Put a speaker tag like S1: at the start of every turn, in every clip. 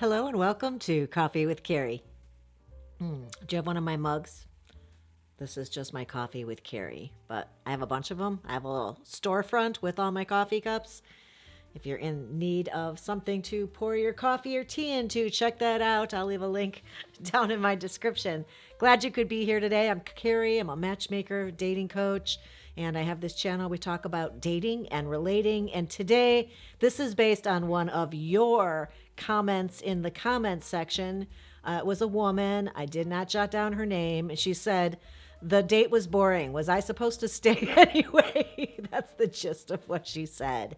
S1: Hello and welcome to Coffee with Carey. Do you have one of my mugs? This is just my coffee with Carey, but I have a bunch of them. I have a little storefront with all my coffee cups. If you're in need of something to pour your coffee or tea into, check that out. I'll leave a link down in my description. Glad you could be here today. I'm Carey. I'm a matchmaker, dating coach, and I have this channel. We talk about dating and relating. And today, this is based on one of your comments in the comments section. It was a woman. I did not jot down her name. And she said, the date was boring. Was I supposed to stay anyway? That's the gist of what she said.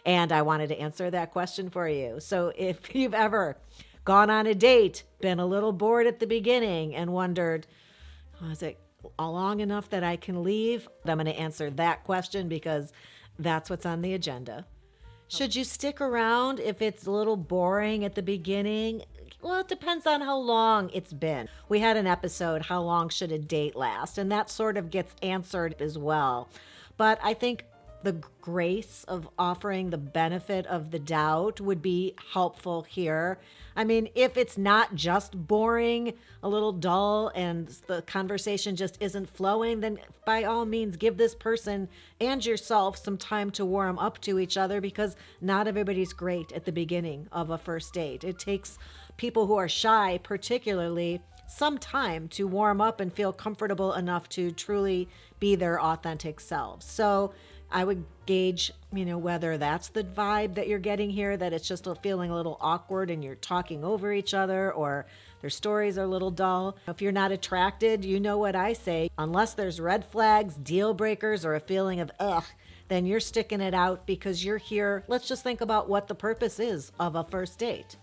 S1: And I wanted to answer that question for you. So if you've ever gone on a date, been a little bored at the beginning and wondered, was it long enough that I can leave? I'm going to answer that question because that's what's on the agenda. Should you stick around if it's a little boring at the beginning? Well, it depends on how long it's been. We had an episode, How Long Should a Date Last? And that sort of gets answered as well. But I think the grace of offering the benefit of the doubt would be helpful here. I mean, if it's not just boring, a little dull, and the conversation just isn't flowing, then by all means, give this person and yourself some time to warm up to each other, because not everybody's great at the beginning of a first date. It takes people who are shy, particularly, some time to warm up and feel comfortable enough to truly be their authentic selves. So I would gauge, whether that's the vibe that you're getting here, that it's just feeling a little awkward and you're talking over each other, or their stories are a little dull. If you're not attracted, you know what I say. Unless there's red flags, deal breakers, or a feeling of ugh, then you're sticking it out because you're here. Let's just think about what the purpose is of a first date.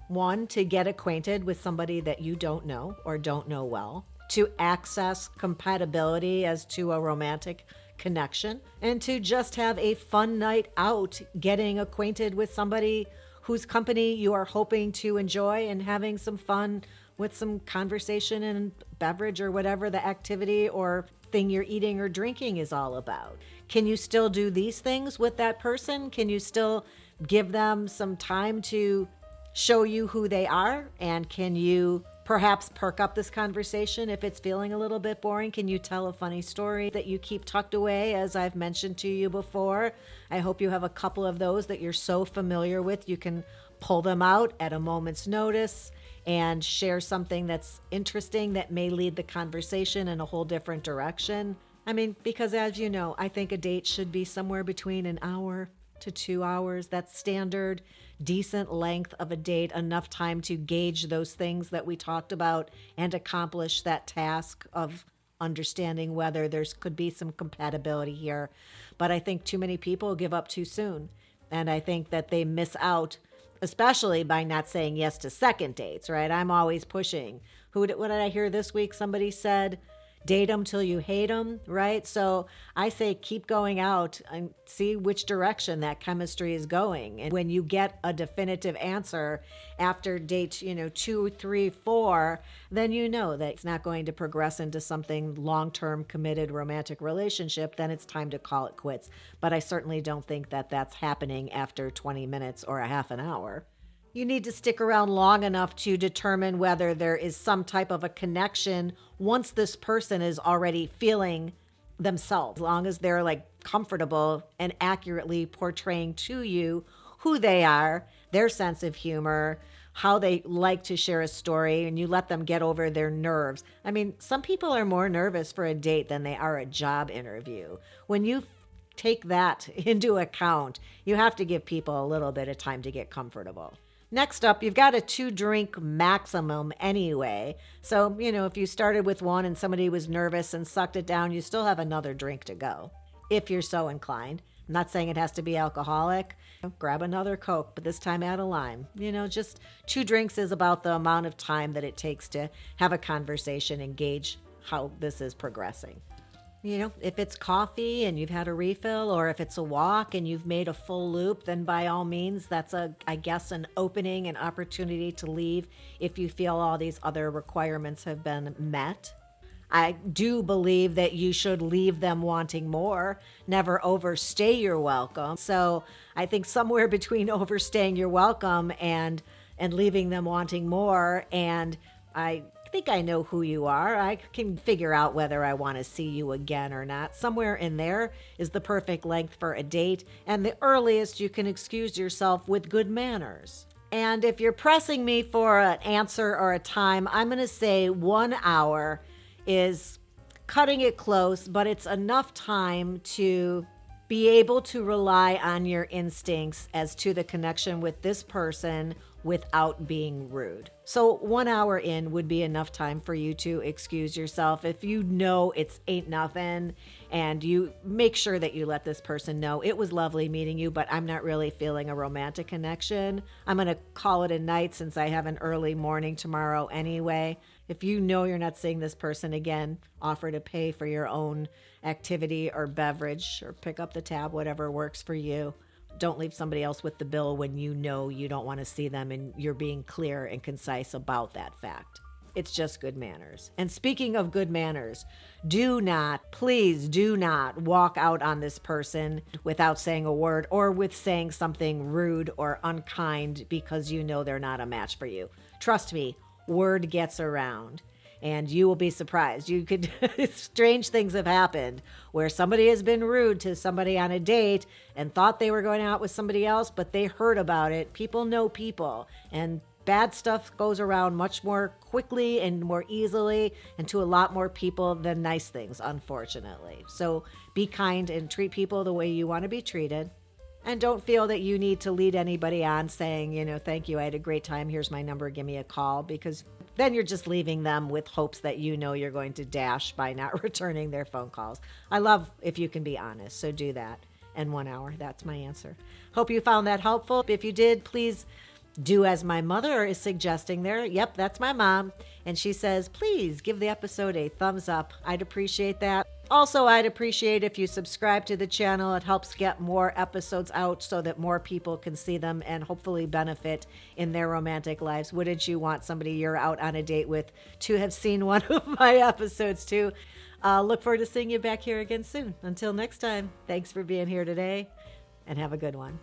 S1: One, to get acquainted with somebody that you don't know or don't know well, to access compatibility as to a romantic connection, and to just have a fun night out, getting acquainted with somebody whose company you are hoping to enjoy and having some fun with some conversation and beverage or whatever the activity or thing you're eating or drinking is all about. Can you still do these things with that person? Can you still give them some time to show you who they are? And can you perhaps perk up this conversation if it's feeling a little bit boring? Can you tell a funny story that you keep tucked away, as I've mentioned to you before? I hope you have a couple of those that you're so familiar with you can pull them out at a moment's notice and share something that's interesting that may lead the conversation in a whole different direction. I mean, because as you know, I think a date should be somewhere between an hour to 2 hours. That's standard, decent length of a date, enough time to gauge those things that we talked about and accomplish that task of understanding whether there's could be some compatibility here. But I think too many people give up too soon. And I think that they miss out, especially by not saying yes to second dates, right? I'm always pushing. What did I hear this week? Somebody said, date them till you hate them, right? So I say keep going out and see which direction that chemistry is going. And when you get a definitive answer after date, 2, 3, 4, then you know that it's not going to progress into something long-term committed romantic relationship. Then it's time to call it quits. But I certainly don't think that that's happening after 20 minutes or a half an hour. You need to stick around long enough to determine whether there is some type of a connection once this person is already feeling themselves, as long as they're comfortable and accurately portraying to you who they are, their sense of humor, how they like to share a story, and you let them get over their nerves. I mean, some people are more nervous for a date than they are a job interview. When you take that into account, you have to give people a little bit of time to get comfortable. Next up, you've got a 2-drink maximum anyway. So, if you started with one and somebody was nervous and sucked it down, you still have another drink to go, if you're so inclined. I'm not saying it has to be alcoholic. Grab another Coke, but this time add a lime. Just 2 drinks is about the amount of time that it takes to have a conversation and gauge how this is progressing. If it's coffee and you've had a refill, or if it's a walk and you've made a full loop, then by all means, that's an opening, an opportunity to leave if you feel all these other requirements have been met. I do believe that you should leave them wanting more, never overstay your welcome. So I think somewhere between overstaying your welcome and and leaving them wanting more. And I think I know who you are. I can figure out whether I want to see you again or not. Somewhere in there is the perfect length for a date and the earliest you can excuse yourself with good manners. And if you're pressing me for an answer or a time, I'm going to say 1 hour is cutting it close, but it's enough time to be able to rely on your instincts as to the connection with this person without being rude. So 1 hour in would be enough time for you to excuse yourself. If you know it's ain't nothing, and you make sure that you let this person know it was lovely meeting you, but I'm not really feeling a romantic connection. I'm going to call it a night since I have an early morning tomorrow anyway. If you know you're not seeing this person again, offer to pay for your own activity or beverage or pick up the tab, whatever works for you. Don't leave somebody else with the bill when you know you don't want to see them and you're being clear and concise about that fact. It's just good manners. And speaking of good manners, please do not walk out on this person without saying a word or with saying something rude or unkind because you know they're not a match for you. Trust me, word gets around. And you will be surprised. Strange things have happened where somebody has been rude to somebody on a date and thought they were going out with somebody else, but they heard about it. People know people, and bad stuff goes around much more quickly and more easily and to a lot more people than nice things, unfortunately. So be kind and treat people the way you want to be treated. And don't feel that you need to lead anybody on saying, thank you, I had a great time, here's my number, give me a call, because then you're just leaving them with hopes that you're going to dash by not returning their phone calls. I love if you can be honest, so do that. And 1 hour, that's my answer. Hope you found that helpful. If you did, please do as my mother is suggesting there. Yep, that's my mom. And she says, please give the episode a thumbs up. I'd appreciate that. Also, I'd appreciate if you subscribe to the channel. It helps get more episodes out so that more people can see them and hopefully benefit in their romantic lives. Wouldn't you want somebody you're out on a date with to have seen one of my episodes too? Look forward to seeing you back here again soon. Until next time, thanks for being here today and have a good one.